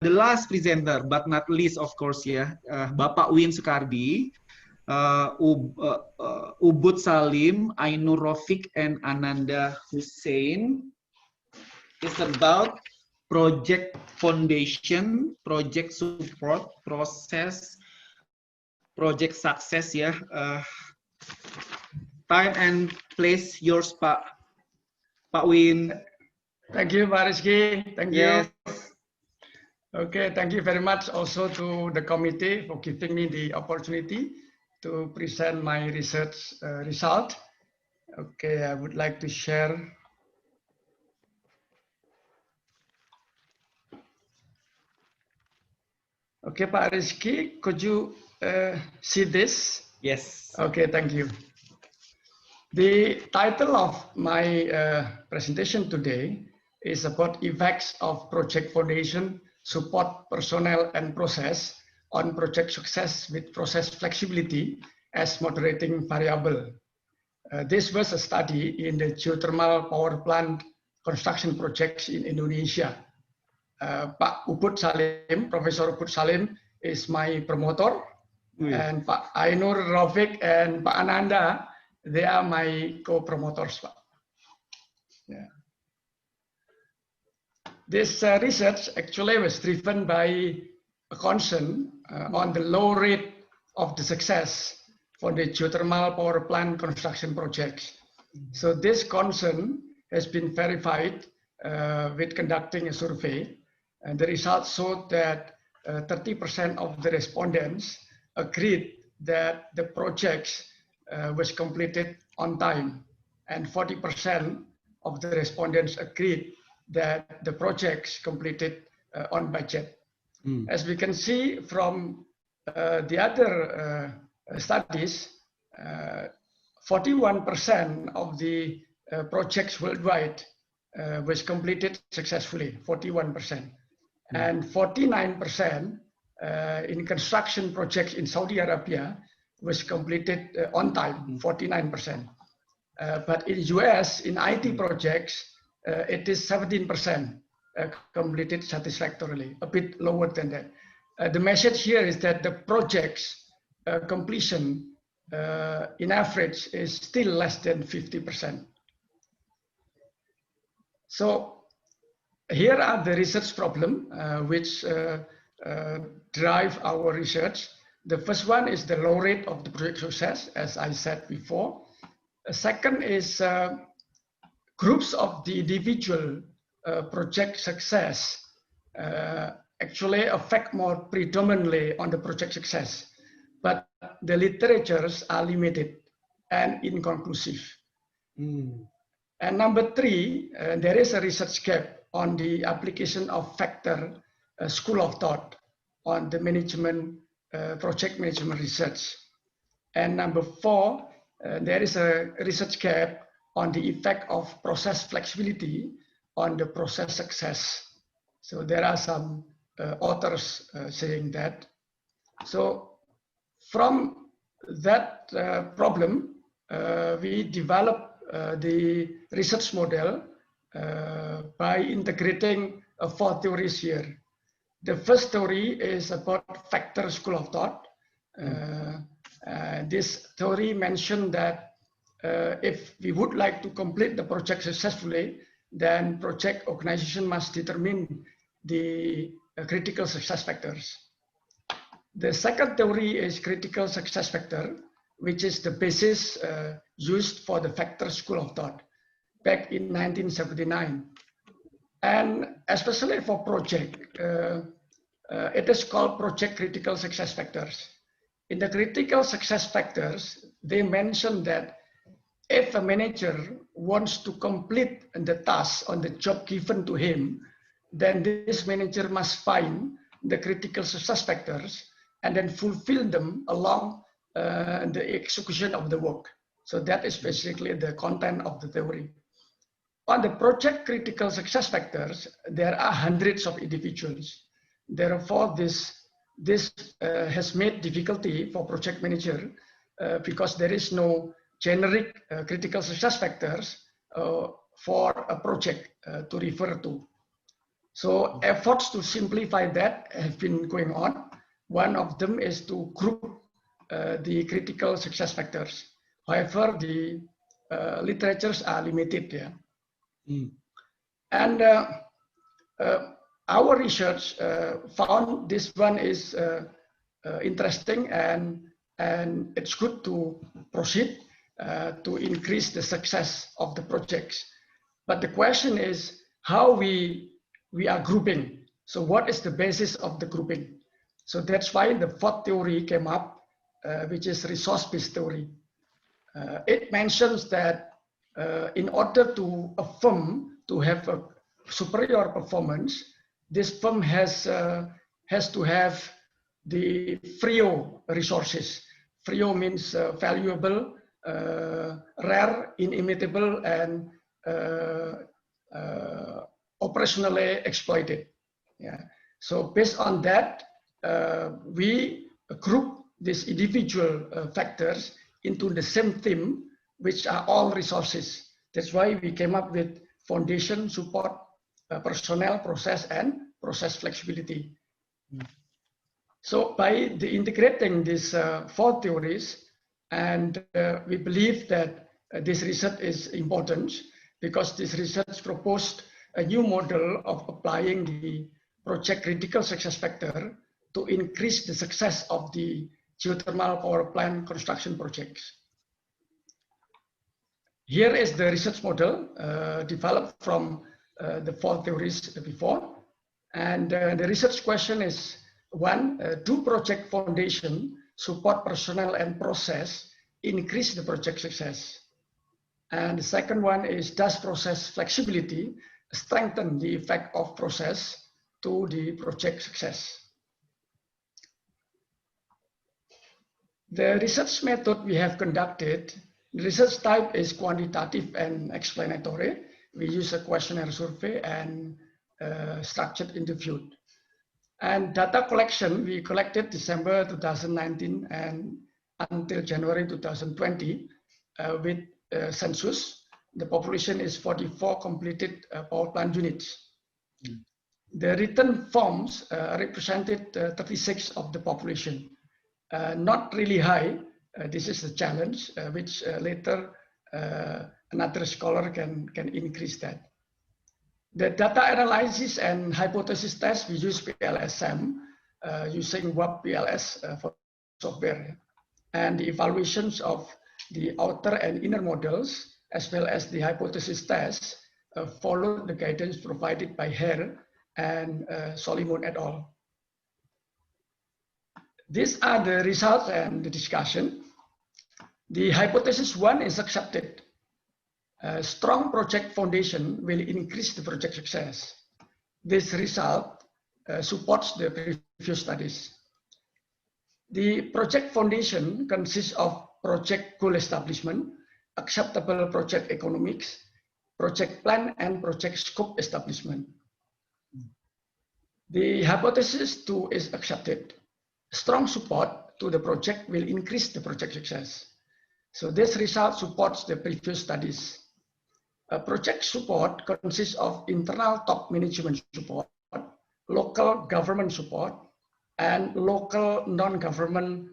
the last presenter, but not least, of course, ya, Bapak Win Sukardi, Ubud Salim, Ainur Rofiq, and Ananda Hussein. It's about project foundation, project support, process, project success, ya. Time and place yours, Pak Win. Thank you, Pak Rizky. Thank you. Yes. Okay, thank you very much also to the committee for giving me the opportunity to present my research result. Okay, I would like to share. Okay, Pak Rizky, could you see this? Yes. Okay, thank you. The title of my presentation today is about effects of project foundation, support personnel and process on project success with process flexibility as moderating variable. This was a study in the geothermal power plant construction projects in Indonesia. Pak Ubud Salim, Professor Ubud Salim is my promoter, and Pak Ainur Rofiq and Pak Ananda, they are my co-promoters, Pak. Yeah. This research actually was driven by a concern on the low rate of the success for the geothermal power plant construction projects. So this concern has been verified with conducting a survey, and the results showed that 30% of the respondents agreed that the projects was completed on time, and 40% of the respondents agreed that the projects completed on budget. As we can see from the other studies, 41% of the projects worldwide was completed successfully, 41%. And 49% in construction projects in Saudi Arabia was completed on time, 49%. But in US, in IT projects, it is 17% completed satisfactorily, a bit lower than that. The message here is that the project's completion in average is still less than 50%. So here are the research problems which drive our research. The first one is the low rate of the project success, as I said before. The second is groups of the individual project success actually affect more predominantly on the project success, but the literatures are limited and inconclusive. And number three, there is a research gap on the application of factor school of thought on the management, project management research. And number four, there is a research gap on the effect of process flexibility on the process success. So there are some authors saying that. So from that problem, we developed the research model by integrating four theories here. The first theory is about factor school of thought. This theory mentioned that if we would like to complete the project successfully, then project organization must determine the critical success factors. The second theory is critical success factor, which is the basis used for the factor school of thought back in 1979. And especially for project, it is called project critical success factors. In the critical success factors, they mention that if a manager wants to complete the task on the job given to him, then this manager must find the critical success factors and then fulfill them along the execution of the work. So that is basically the content of the theory. On the project critical success factors, there are hundreds of individuals. Therefore, this has made difficulty for project manager because there is no generic critical success factors for a project to refer to. So efforts to simplify that have been going on. One of them is to group the critical success factors. However, the literatures are limited. Yeah. And our research found this one is interesting, and it's good to proceed to increase the success of the projects. But the question is how we are grouping. So what is the basis of the grouping? So that's why the fourth theory came up, which is resource-based theory. It mentions that in order to a firm to have a superior performance, this firm has to have the FRIO resources. FRIO means valuable, rare, inimitable, and operationally exploited. Yeah. So based on that, we group these individual factors into the same theme, which are all resources. That's why we came up with foundation, support, personnel, process, and process flexibility. So by integrating these four theories, and we believe that this research is important because this research proposed a new model of applying the project critical success factor to increase the success of the geothermal power plant construction projects. Here is the research model developed from the four theories before. And the research question is, one, do project foundation support personnel and process increase the project success? And the second one is, does process flexibility strengthen the effect of process to the project success? The research method we have conducted, the research type is quantitative and explanatory. We use a questionnaire survey and structured interview. And data collection, we collected December 2019 and until January 2020 with census. The population is 44 completed power plant units. The written forms represented 36 of the population. Not really high. This is a challenge, which later another scholar can increase that. The data analysis and hypothesis test, we use PLS-SAM using WAP PLS for software. And the evaluations of the outer and inner models, as well as the hypothesis test, follow the guidance provided by Hare and Solomon et al. These are the results and the discussion. The hypothesis one is accepted. A strong project foundation will increase the project success. This result supports the previous studies. The project foundation consists of project goal establishment, acceptable project economics, project plan, and project scope establishment. The hypothesis 2 is accepted. Strong support to the project will increase the project success. So this result supports the previous studies. Project support consists of internal top management support, local government support, and local non-government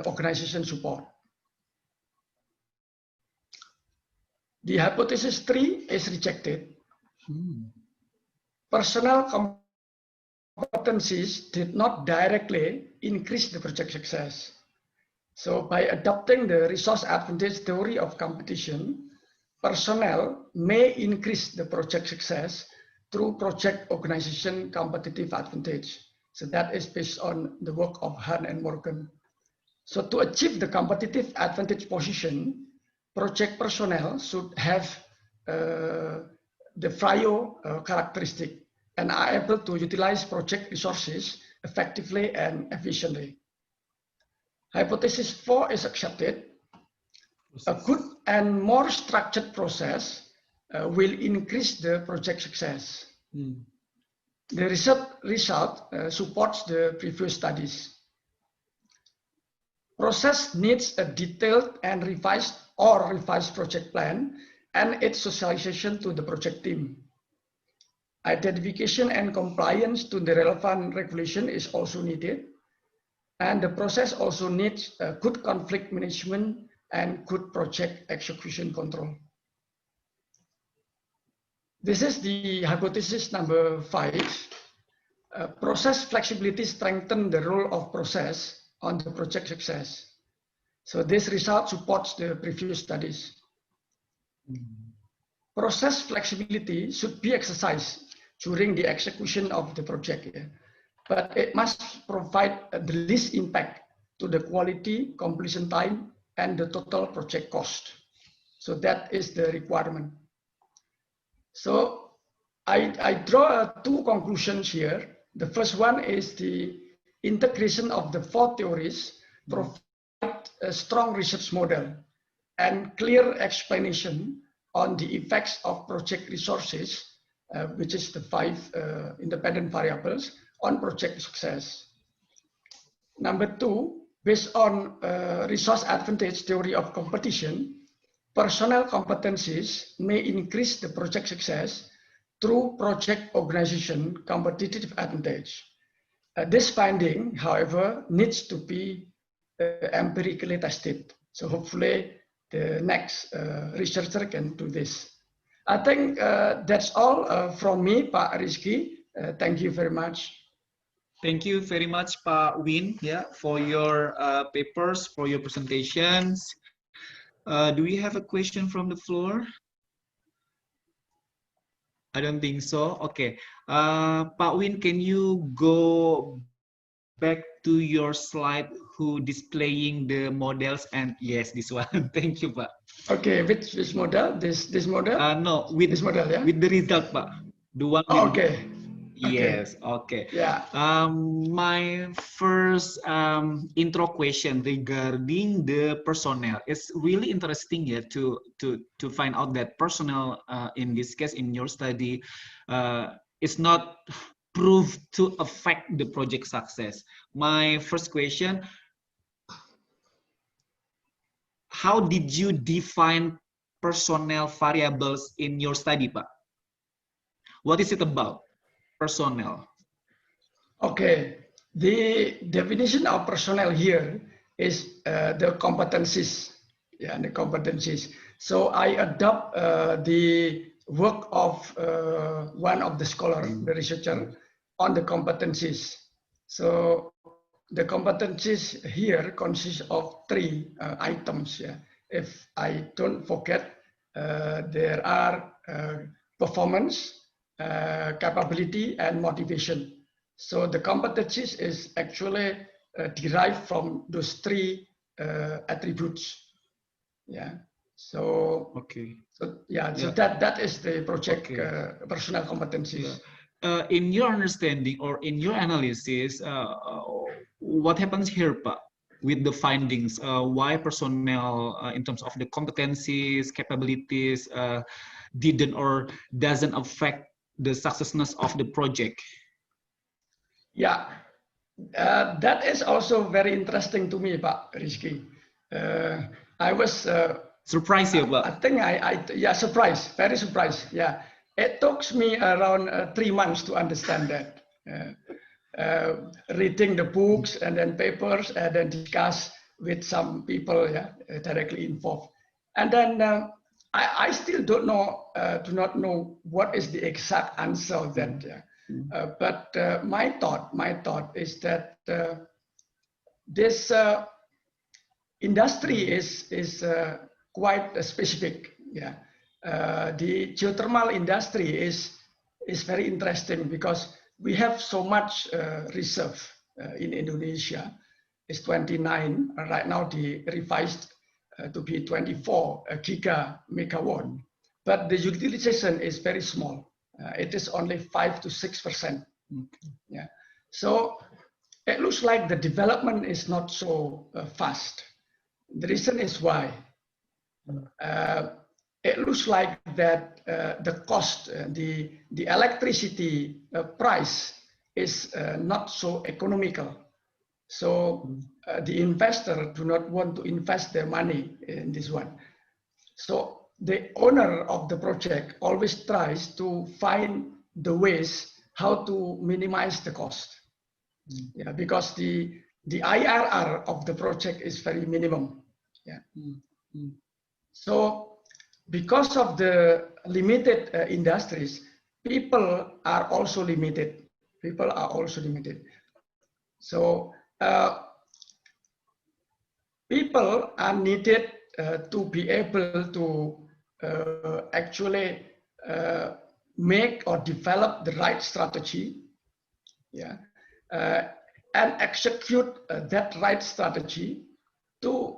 organization support. The hypothesis 3 is rejected. Personnel competencies did not directly increase the project success. So by adopting the resource advantage theory of competition, personnel may increase the project success through project organization competitive advantage. So that is based on the work of Hahn and Morgan. So to achieve the competitive advantage position, project personnel should have the FRIO characteristic and are able to utilize project resources effectively and efficiently. Hypothesis 4 is accepted. A good and more structured process will increase the project success. The result supports the previous studies. Process needs a detailed and revised project plan and its socialization to the project team. Identification and compliance to the relevant regulation is also needed. And the process also needs good conflict management and good project execution control. This is the hypothesis number 5. Process flexibility strengthens the role of process on the project success. So this result supports the previous studies. Process flexibility should be exercised during the execution of the project, but it must provide the least impact to the quality, completion time, and the total project cost. So that is the requirement. So I draw 2 conclusions here. The first one is the integration of the 4 theories provide a strong research model and clear explanation on the effects of project resources, which is the 5 independent variables on project success. Number 2, based on resource advantage theory of competition, personnel competencies may increase the project success through project organization competitive advantage. This finding, however, needs to be empirically tested. So hopefully the next researcher can do this. I think that's all from me, Pak Rizky. Thank you very much. Thank you very much, Pak Win, for your papers, for your presentations. Do we have a question from the floor? I don't think so. Okay. Pak Win, can you go back to your slide who displaying the models? And yes, this one. Thank you, Pak. Okay, which model? This model? No, with this model, yeah? With the result, Pak. The one. Oh, okay. Yes, okay. Yeah. My first intro question regarding the personnel. It's really interesting to find out that personnel in this case in your study is not proved to affect the project success. My first question, how did you define personnel variables in your study, Pak? What is it about? Personnel. Okay, the definition of personnel here is the competencies. Yeah, the competencies. So I adopt the work of one of the scholars, the researcher, on the competencies. So the competencies here consist of 3 items. Yeah, if I don't forget, there are performance, capability, and motivation. So the competencies is actually derived from those 3 attributes. Yeah. So okay. So yeah. So that is the project personnel competencies. Yeah. In your understanding or in your analysis, what happens here, Pak, with the findings? Why personnel, in terms of the competencies, capabilities, didn't or doesn't affect the successness of the project? Yeah, that is also very interesting to me, Pak Rizky. I was surprised, Pak. I think surprised, very surprised. Yeah, it took me around 3 months to understand that. Reading the books and then papers and then discuss with some people, directly involved, and then I still do not know what is the exact answer of that. But my thought is that this industry is quite specific. Yeah, the geothermal industry is very interesting because we have so much reserve in Indonesia. It's 29 right now. The revised to be 24 gigamegawatt, but the utilization is very small. It is only 5 to 6%. Yeah, so it looks like the development is not so fast. The reason is why it looks like that the cost, the electricity price is not so economical. So the investor do not want to invest their money in this one. So the owner of the project always tries to find the ways how to minimize the cost. Yeah, because the IRR of the project is very minimum. Yeah. So because of the limited industries, people are also limited. People are also limited. So people are needed to be able to actually make or develop the right strategy, yeah, and execute that right strategy to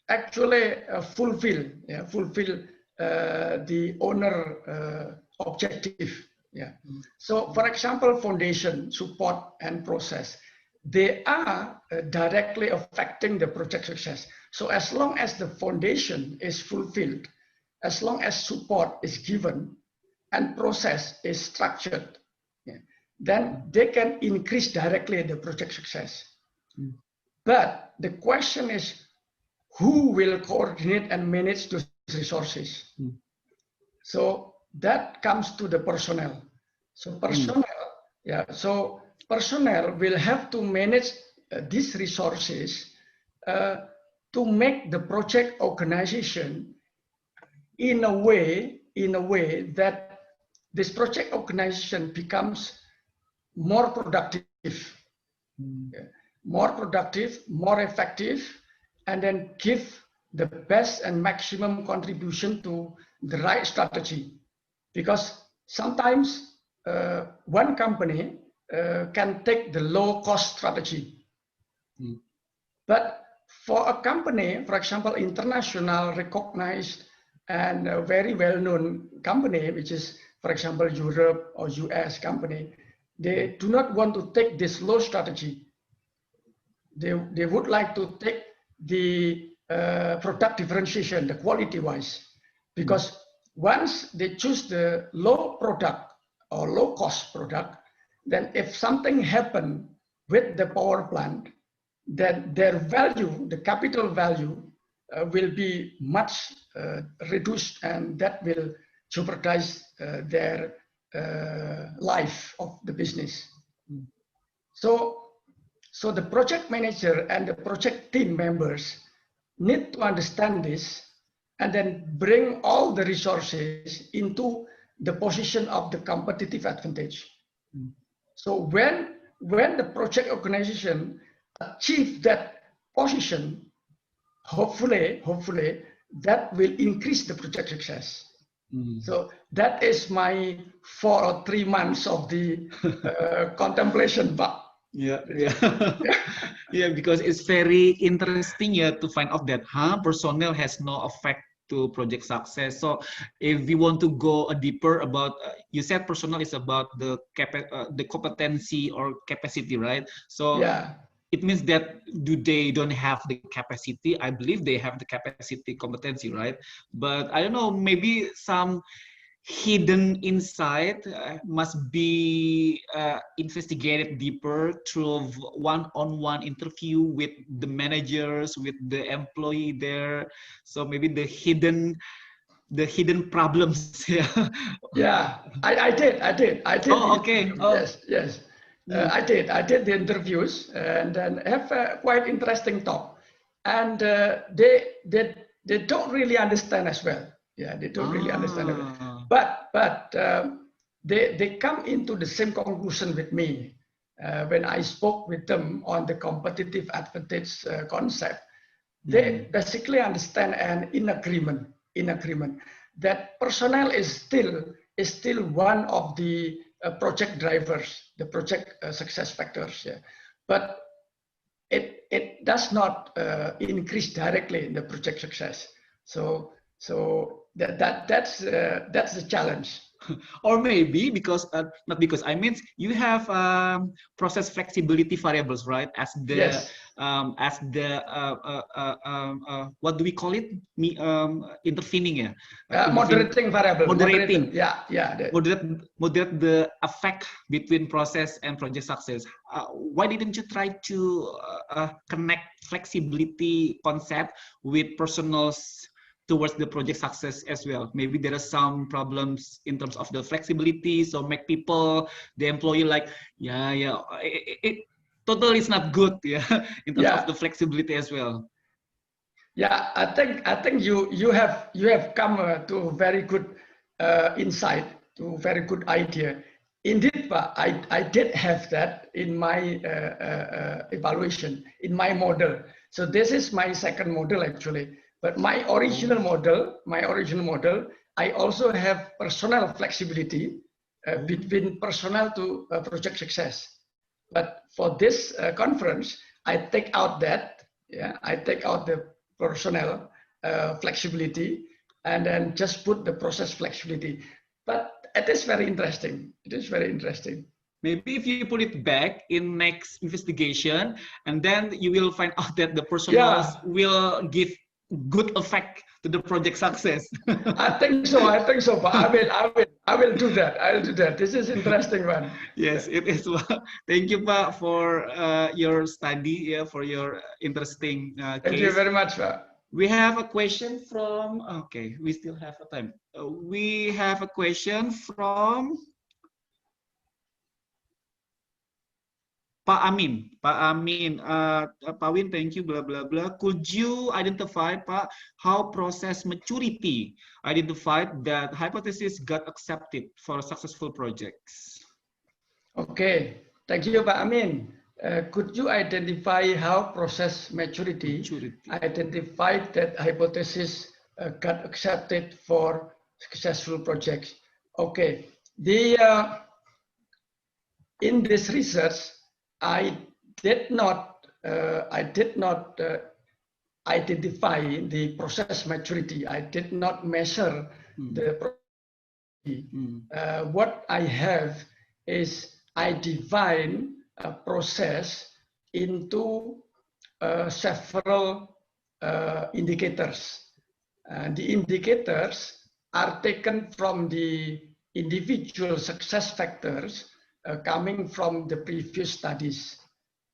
actually fulfill the owner objective. Yeah. So, for example, foundation, support, and process, they are directly affecting the project success. So, as long as the foundation is fulfilled, as long as support is given, and process is structured, yeah, then they can increase directly the project success. But the question is, who will coordinate and manage those resources? So that comes to the personnel. So personnel, yeah. So personnel will have to manage these resources to make the project organization in a way that this project organization becomes more productive, more effective, and then give the best and maximum contribution to the right strategy. Because sometimes one company can take the low cost strategy. But for a company, for example, international recognized and a very well-known company, which is, for example, Europe or US company, they do not want to take this low strategy. They would like to take the product differentiation, the quality-wise, because once they choose the low product or low-cost product, then if something happen with the power plant, then their value, the capital value, will be much reduced, and that will jeopardize their life of the business. So the project manager and the project team members need to understand this and then bring all the resources into the position of the competitive advantage. So when the project organization achieve that position, hopefully that will increase the project success. So that is my 4 or 3 months of the contemplation, Pak. Yeah. Yeah, because it's very interesting, yeah, to find out that personnel has no effect to project success. So if we want to go deeper about, you said personnel is about the competency or capacity, right? So yeah, it means that they don't have the capacity. I believe they have the capacity, competency, right? But I don't know, maybe some hidden insight must be investigated deeper through one-on-one interview with the managers, with the employee there. So maybe the hidden problems. Yeah, I did. Oh, okay. Oh. Yes. I did the interviews and then have a quite interesting talk. And they don't really understand as well. Yeah, they don't really understand it. But they come into the same conclusion with me when I spoke with them on the competitive advantage concept. They basically understand and in agreement that personnel is still one of the project drivers, the project success factors. Yeah, but it does not increase directly in the project success. So that's the challenge. Or maybe because not because, I mean, you have process flexibility variables, right? As the Yes. What do we call it? Intervening, Moderating variable. Moderating. Yeah. Moderate the effect between process and project success. Why didn't you try to connect flexibility concept with personal's towards the project success as well. Maybe there are some problems in terms of the flexibility, so make people, the employee like, it totally is not good, in terms of the flexibility as well. Yeah, I think you have come to a very good insight, to a very good idea. Indeed, but I did have that in my evaluation, in my model. So this is my second model actually. But my original model, I also have personnel flexibility between personnel to project success. But for this conference, I take out that, I take out the personnel flexibility and then just put the process flexibility. But it is very interesting. It is very interesting. Maybe if you put it back in next investigation, and then you will find out that the personnel will give good effect to the project success. I think so. But I will do that. I'll do that. This is interesting one. Yes, it is. Thank you, Pak, for your study, for your interesting case. Thank you very much, Pak. We have a question from, okay, we still have a time. We have a question from Pak Amin. Pak Amin, Pak Win, thank you, blah, blah, blah. Could you identify, Pak, how process maturity identified that hypothesis got accepted for successful projects? Okay, thank you, Pak Amin. Could you identify how process maturity identified that hypothesis got accepted for successful projects? Okay, in this research, I did not identify the process maturity. I did not measure the what I have is I define a process into several indicators. The indicators are taken from the individual success factors coming from the previous studies.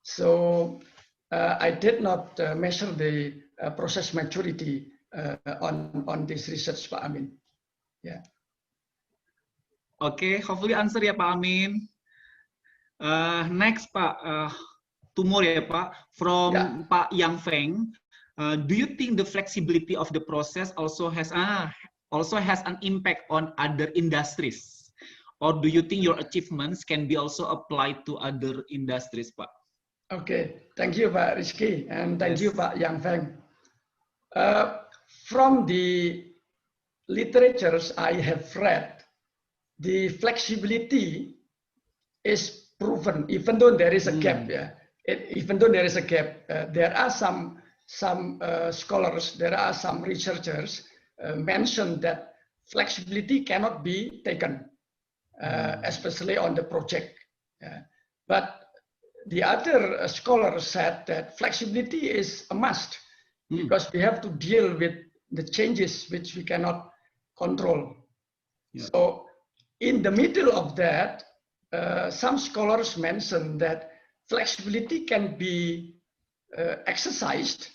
So I did not measure the process maturity on this research, Pak Amin. Yeah. Okay, hopefully answer ya Pak Amin. Next Pak, two more ya Pak, from Pak Yang Feng. Do you think the flexibility of the process also has an impact on other industries? Or do you think your achievements can be also applied to other industries, Pak? Okay, thank you, Pak Rizky, and thank you, Pak Yang Feng. From the literatures I have read, the flexibility is proven, even though there is a gap. Even though there is a gap, there are some scholars, there are some researchers mentioned that flexibility cannot be taken, especially on the project. But the other scholars said that flexibility is a must because we have to deal with the changes which we cannot control. So in the middle of that, some scholars mention that flexibility can be exercised,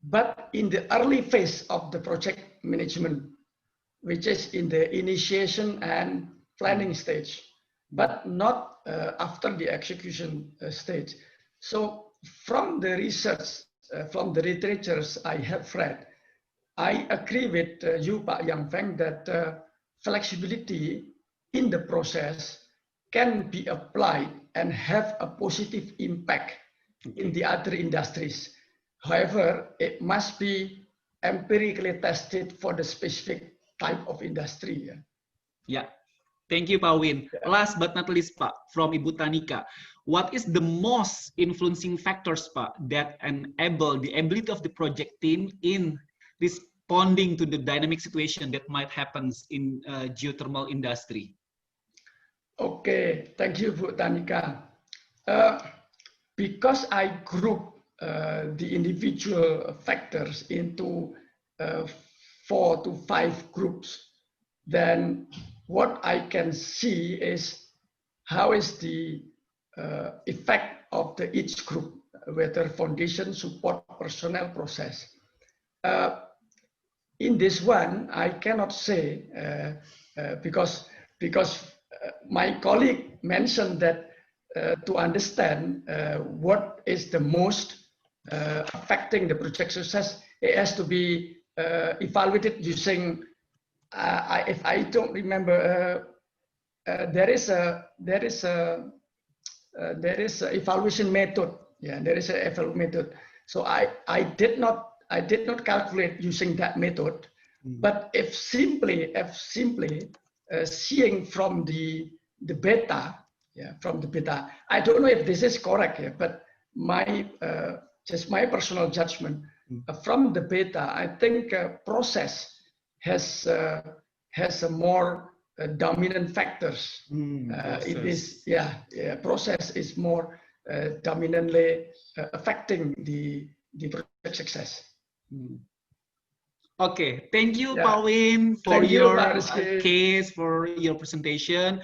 but in the early phase of the project management, which is in the initiation and planning stage, but not after the execution stage. So from the research, from the literatures I have read, I agree with you, Pak Yang Feng, that flexibility in the process can be applied and have a positive impact in the other industries. However, it must be empirically tested for the specific type of industry. Yeah. Thank you, Pak Win. Last but not least, Pak, from Ibu Tanika, what is the most influencing factors, Pak, that enable the ability of the project team in responding to the dynamic situation that might happen in geothermal industry? Okay, thank you, Bu Tanika. Because I group the individual factors into 4 to 5 groups, then what I can see is how is the effect of each group, whether foundation, support, personnel, process. in this one, I cannot say because my colleague mentioned that to understand what is the most affecting the project success, it has to be evaluated using. If I don't remember, there is a evaluation method. Yeah, there is a evaluation method. So I did not calculate using that method. But if simply seeing from the beta, yeah, from the beta, I don't know if this is correct here, but my just my personal judgment from the beta, I think process has a more dominant factors. It is, process is more dominantly affecting the project success. Okay, thank you, Pak Win, for Thank you, your Pak Rizky. case, for your presentation.